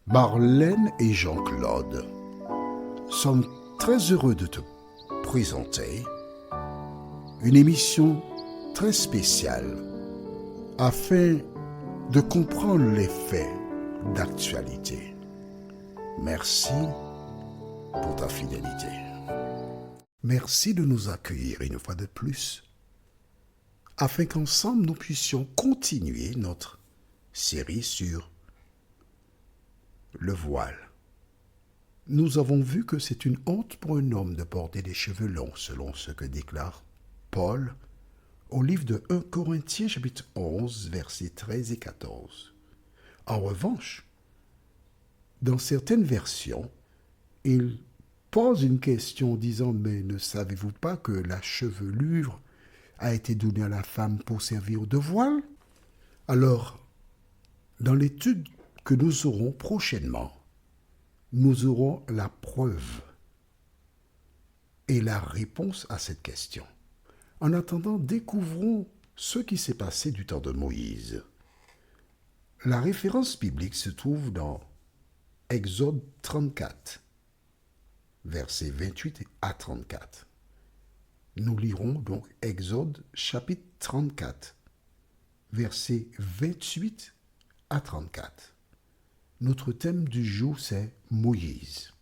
Marlène et Jean-Claude sommes très heureux de te présenter une émission très spéciale afin de comprendre les faits d'actualité. Merci pour ta fidélité. Merci de nous accueillir une fois de plus afin qu'ensemble nous puissions continuer notre série sur le voile. Nous avons vu que c'est une honte pour un homme de porter des cheveux longs, selon ce que déclare Paul au livre de 1 Corinthiens chapitre 11, versets 13 et 14. En revanche, dans certaines versions, il pose une question disant « Mais ne savez-vous pas que la chevelure a été donnée à la femme pour servir de voile ?» Alors, dans l'étude que nous aurons prochainement, nous aurons la preuve et la réponse à cette question. En attendant, découvrons ce qui s'est passé du temps de Moïse. La référence biblique se trouve dans Exode 34, versets 28 à 34. Nous lirons donc Exode chapitre 34, versets 28 à 34. Notre thème du jour, c'est Moïse.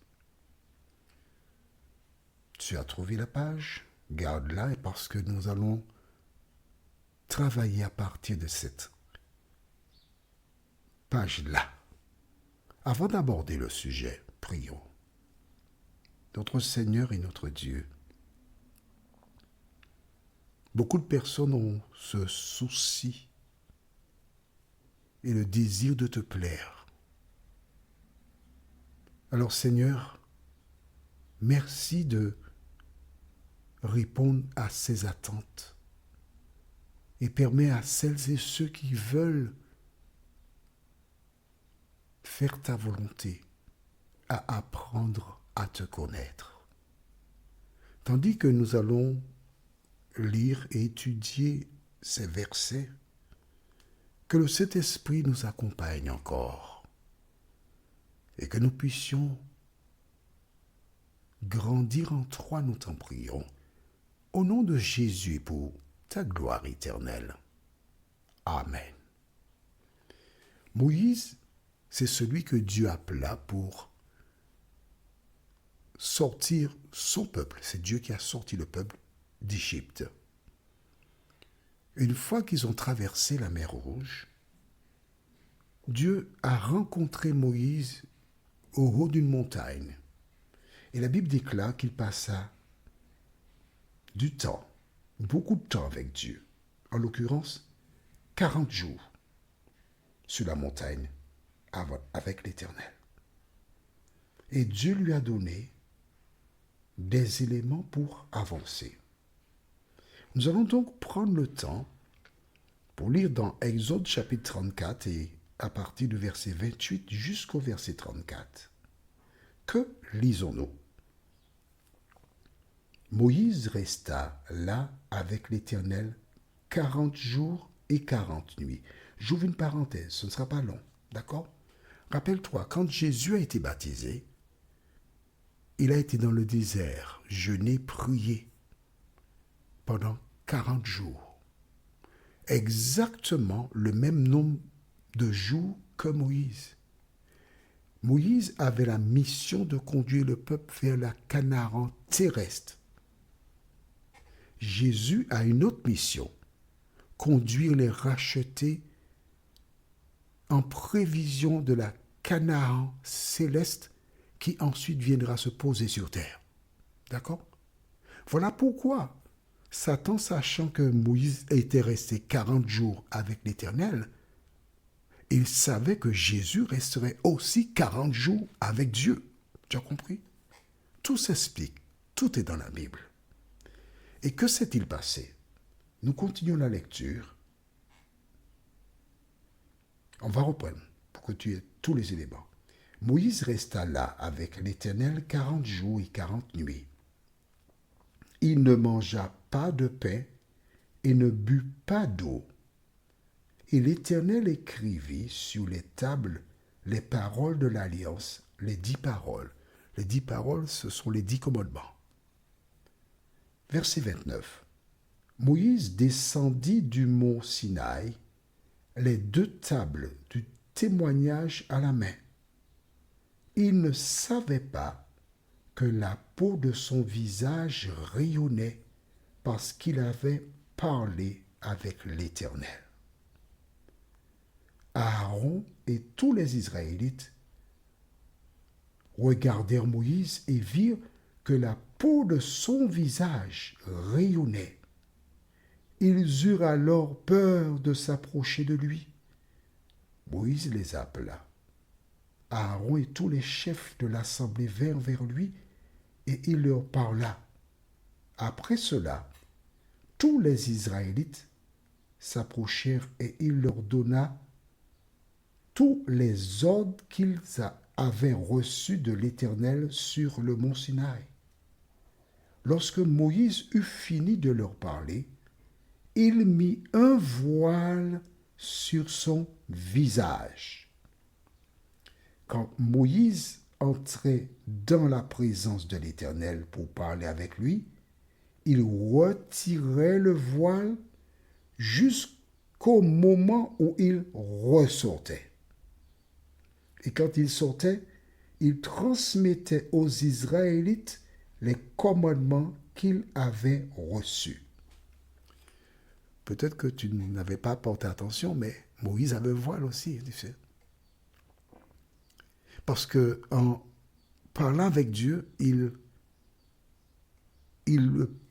Tu as trouvé la page? Garde-la parce que nous allons travailler à partir de cette page-là. Avant d'aborder le sujet, prions. Notre Seigneur et notre Dieu, beaucoup de personnes ont ce souci et le désir de te plaire. Alors Seigneur, merci de répondre à ces attentes et permets à celles et ceux qui veulent faire ta volonté à apprendre à te connaître. Tandis que nous allons lire et étudier ces versets, que le Saint-Esprit nous accompagne encore et que nous puissions grandir en toi, nous t'en prions, au nom de Jésus pour ta gloire éternelle. Amen. Moïse, c'est celui que Dieu appela pour sortir son peuple. C'est Dieu qui a sorti le peuple d'Égypte. Une fois qu'ils ont traversé la mer Rouge, Dieu a rencontré Moïse au haut d'une montagne. Et la Bible déclare qu'il passa du temps, beaucoup de temps avec Dieu. En l'occurrence, 40 jours sur la montagne avec l'Éternel. Et Dieu lui a donné des éléments pour avancer. Nous allons donc prendre le temps pour lire dans Exode chapitre 34 et à partir du verset 28 jusqu'au verset 34. Que lisons-nous? Moïse resta là avec l'Éternel 40 jours et 40 nuits. J'ouvre une parenthèse, ce ne sera pas long, d'accord? Rappelle-toi, quand Jésus a été baptisé, il a été dans le désert, jeûné, prié pendant 40 jours. Exactement le même nombre de jours que Moïse. Moïse avait la mission de conduire le peuple vers la Canaan terrestre. Jésus a une autre mission, conduire les rachetés en prévision de la Canaan céleste qui ensuite viendra se poser sur terre. D'accord? Voilà pourquoi Satan, sachant que Moïse était resté 40 jours avec l'Éternel, il savait que Jésus resterait aussi 40 jours avec Dieu. Tu as compris? Tout s'explique, tout est dans la Bible. Et que s'est-il passé? Nous continuons la lecture. On va reprendre pour que tu aies tous les éléments. Moïse resta là avec l'Éternel 40 jours et 40 nuits. Il ne mangea pas de pain et ne but pas d'eau. Et l'Éternel écrivit sur les tables les paroles de l'Alliance, les 10 paroles. Les 10 paroles, ce sont les 10 commandements. Verset 29. Moïse descendit du mont Sinaï, les 2 tables du témoignage à la main. Il ne savait pas que la peau de son visage rayonnait parce qu'il avait parlé avec l'Éternel. Aaron et tous les Israélites regardèrent Moïse et virent que la peau de son visage rayonnait. Ils eurent alors peur de s'approcher de lui. Moïse les appela. Aaron et tous les chefs de l'assemblée vinrent vers lui et il leur parla. Après cela, tous les Israélites s'approchèrent et il leur donna tous les ordres qu'ils avaient reçus de l'Éternel sur le mont Sinaï. Lorsque Moïse eut fini de leur parler, il mit un voile sur son visage. Quand Moïse entrait dans la présence de l'Éternel pour parler avec lui, il retirait le voile jusqu'au moment où il ressortait. Et quand il sortait, il transmettait aux Israélites les commandements qu'il avait reçus. Peut-être que tu n'avais pas porté attention, mais Moïse avait un voile aussi, tu sais. Parce que en parlant avec Dieu, il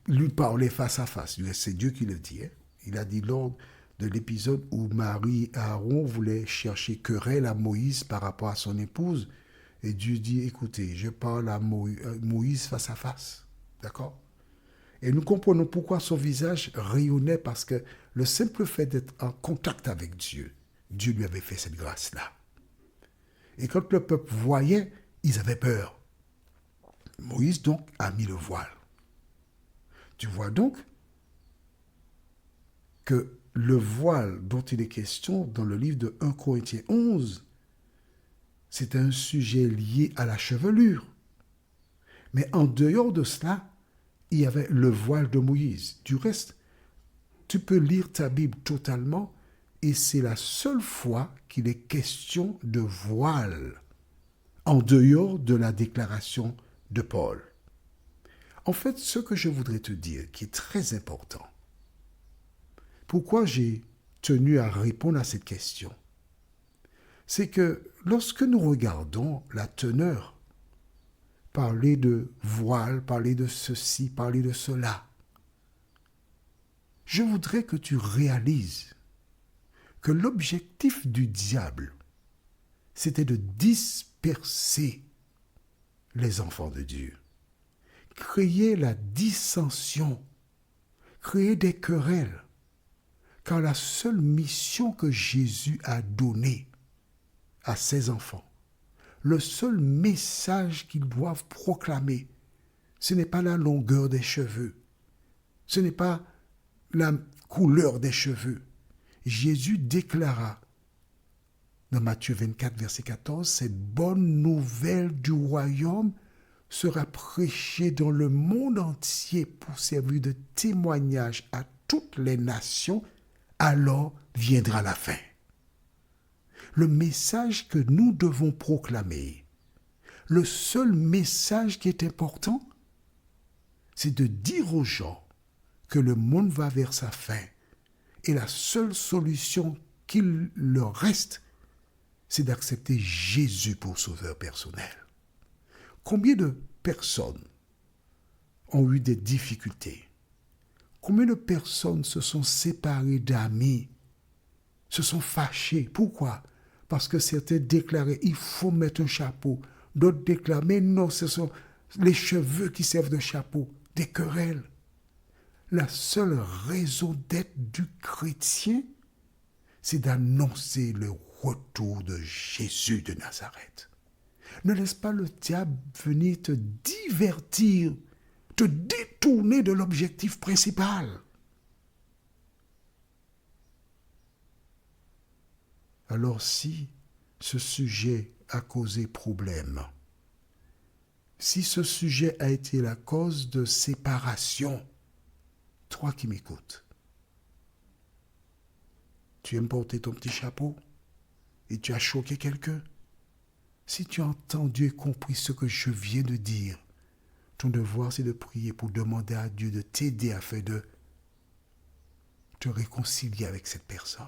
lui parlait face à face. C'est Dieu qui le dit. Hein? Il a dit lors de l'épisode où Marie et Aaron voulaient chercher querelle à Moïse par rapport à son épouse. Et Dieu dit, écoutez, je parle à Moïse face à face. D'accord? Et nous comprenons pourquoi son visage rayonnait, parce que le simple fait d'être en contact avec Dieu, Dieu lui avait fait cette grâce-là. Et quand le peuple voyait, ils avaient peur. Moïse donc a mis le voile. Tu vois donc que le voile dont il est question dans le livre de 1 Corinthiens 11, c'est un sujet lié à la chevelure. Mais en dehors de cela, il y avait le voile de Moïse. Du reste, tu peux lire ta Bible totalement et c'est la seule fois qu'il est question de voile, en dehors de la déclaration de Paul. En fait, ce que je voudrais te dire, qui est très important, pourquoi j'ai tenu à répondre à cette question, c'est que lorsque nous regardons la teneur, parler de voile, parler de ceci, parler de cela, je voudrais que tu réalises que l'objectif du diable, c'était de disperser les enfants de Dieu, créer la dissension, créer des querelles, car la seule mission que Jésus a donnée à ses enfants, le seul message qu'ils doivent proclamer, ce n'est pas la longueur des cheveux, ce n'est pas la couleur des cheveux. Jésus déclara dans Matthieu 24, verset 14, « Cette bonne nouvelle du royaume sera prêchée dans le monde entier pour servir de témoignage à toutes les nations, alors viendra la fin. » Le message que nous devons proclamer, le seul message qui est important, c'est de dire aux gens que le monde va vers sa fin. Et la seule solution qu'il leur reste, c'est d'accepter Jésus pour sauveur personnel. Combien de personnes ont eu des difficultés? Combien de personnes se sont séparées d'amis, se sont fâchées? Pourquoi? Parce que certains déclaraient, il faut mettre un chapeau. D'autres déclarent, mais non, ce sont les cheveux qui servent de chapeau. Des querelles. La seule raison d'être du chrétien, c'est d'annoncer le retour de Jésus de Nazareth. Ne laisse pas le diable venir te divertir, te détourner de l'objectif principal. Alors si ce sujet a causé problème, si ce sujet a été la cause de séparation, toi qui m'écoutes, tu aimes porter ton petit chapeau et tu as choqué quelqu'un. Si tu as entendu et compris ce que je viens de dire, ton devoir c'est de prier pour demander à Dieu de t'aider afin de te réconcilier avec cette personne.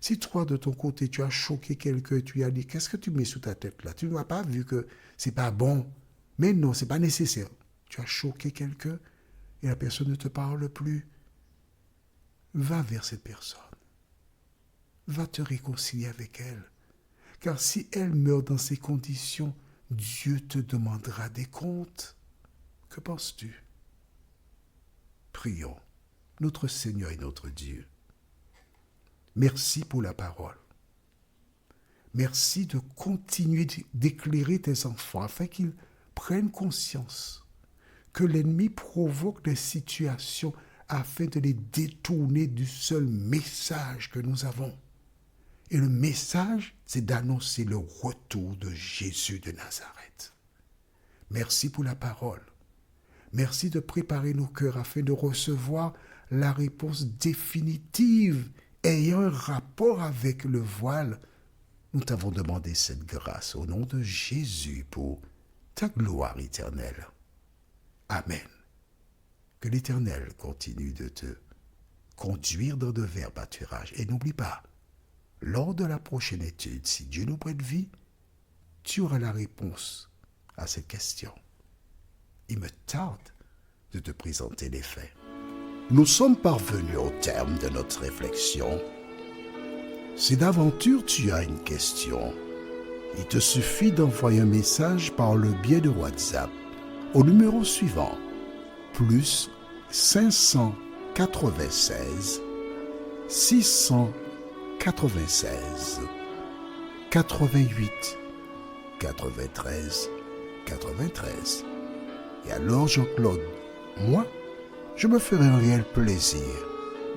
Si toi, de ton côté, tu as choqué quelqu'un, tu lui as dit, qu'est-ce que tu mets sous ta tête là? Tu n'as pas vu que c'est pas bon. Mais non, c'est pas nécessaire. Tu as choqué quelqu'un et la personne ne te parle plus. Va vers cette personne. Va te réconcilier avec elle. Car si elle meurt dans ces conditions, Dieu te demandera des comptes. Que penses-tu? Prions. Notre Seigneur et notre Dieu. Merci pour la parole. Merci de continuer d'éclairer tes enfants afin qu'ils prennent conscience que l'ennemi provoque des situations afin de les détourner du seul message que nous avons. Et le message, c'est d'annoncer le retour de Jésus de Nazareth. Merci pour la parole. Merci de préparer nos cœurs afin de recevoir la réponse définitive ayant un rapport avec le voile. Nous t'avons demandé cette grâce au nom de Jésus pour ta gloire éternelle. Amen. Que l'Éternel continue de te conduire dans de verts pâturages. Et n'oublie pas, lors de la prochaine étude, si Dieu nous prête vie, tu auras la réponse à cette question. Il me tarde de te présenter les faits. Nous sommes parvenus au terme de notre réflexion. Si d'aventure tu as une question, il te suffit d'envoyer un message par le biais de WhatsApp au numéro suivant, plus 596 696 88 93 93. Et alors Jean-Claude, moi, je me ferai un réel plaisir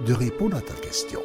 de répondre à ta question.